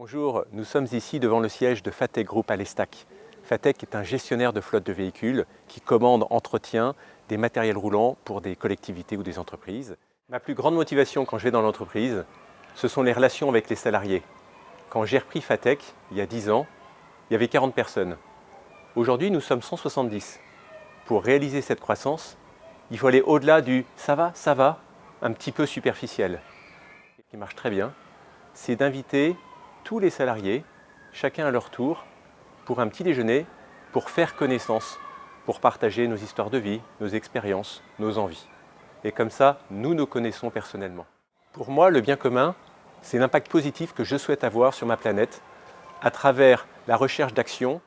Bonjour, nous sommes ici devant le siège de Fatec Group à l'Estac. Fatec est un gestionnaire de flotte de véhicules qui commande, entretient des matériels roulants pour des collectivités ou des entreprises. Ma plus grande motivation quand je vais dans l'entreprise, ce sont les relations avec les salariés. Quand j'ai repris Fatec, il y a 10 ans, il y avait 40 personnes. Aujourd'hui, nous sommes 170. Pour réaliser cette croissance, il faut aller au-delà du « ça va », un petit peu superficiel. Ce qui marche très bien, c'est d'inviter tous les salariés, chacun à leur tour, pour un petit déjeuner, pour faire connaissance, pour partager nos histoires de vie, nos expériences, nos envies. Et comme ça, nous nous connaissons personnellement. Pour moi, le bien commun, c'est l'impact positif que je souhaite avoir sur ma planète à travers la recherche d'actions.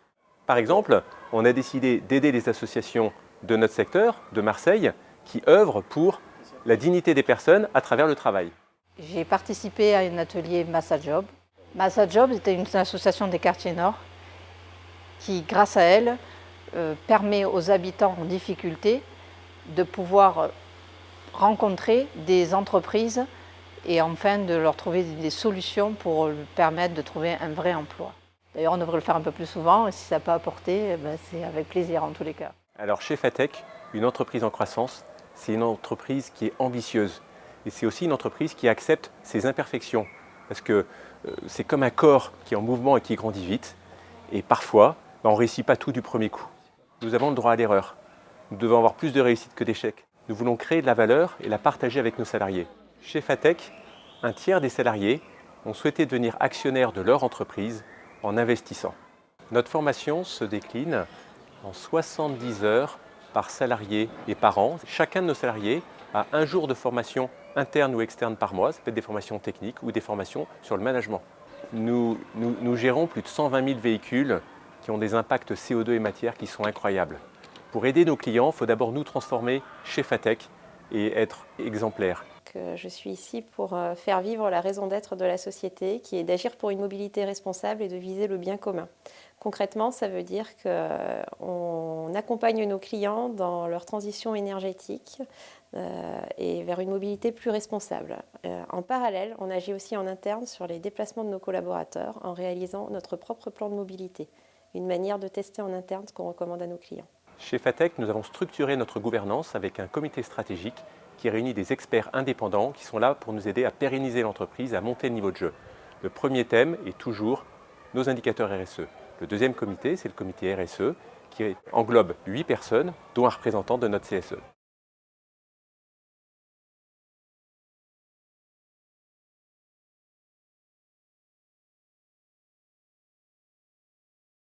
Par exemple, on a décidé d'aider les associations de notre secteur, de Marseille, qui œuvrent pour la dignité des personnes à travers le travail. J'ai participé à un atelier Massa Job. Massa Job était une association des quartiers nord qui, grâce à elle, permet aux habitants en difficulté de pouvoir rencontrer des entreprises et enfin de leur trouver des solutions pour leur permettre de trouver un vrai emploi. D'ailleurs, on devrait le faire un peu plus souvent et si ça peut apporter, c'est avec plaisir en tous les cas. Alors chez Fatec, une entreprise en croissance, c'est une entreprise qui est ambitieuse. Et c'est aussi une entreprise qui accepte ses imperfections. Parce que c'est comme un corps qui est en mouvement et qui grandit vite. Et parfois, on ne réussit pas tout du premier coup. Nous avons le droit à l'erreur. Nous devons avoir plus de réussite que d'échecs. Nous voulons créer de la valeur et la partager avec nos salariés. Chez Fatec, un tiers des salariés ont souhaité devenir actionnaires de leur entreprise en investissant. Notre formation se décline en 70 heures par salarié et par an. Chacun de nos salariés a un jour de formation interne ou externe par mois. Ça peut être des formations techniques ou des formations sur le management. Nous gérons plus de 120 000 véhicules qui ont des impacts CO2 et matière qui sont incroyables. Pour aider nos clients, il faut d'abord nous transformer chez Fatec et être exemplaires. Je suis ici pour faire vivre la raison d'être de la société, qui est d'agir pour une mobilité responsable et de viser le bien commun. Concrètement, ça veut dire qu'on accompagne nos clients dans leur transition énergétique et vers une mobilité plus responsable. En parallèle, on agit aussi en interne sur les déplacements de nos collaborateurs en réalisant notre propre plan de mobilité, une manière de tester en interne ce qu'on recommande à nos clients. Chez Fatec, nous avons structuré notre gouvernance avec un comité stratégique qui réunit des experts indépendants qui sont là pour nous aider à pérenniser l'entreprise, à monter le niveau de jeu. Le premier thème est toujours nos indicateurs RSE. Le deuxième comité, c'est le comité RSE qui englobe 8 personnes, dont un représentant de notre CSE.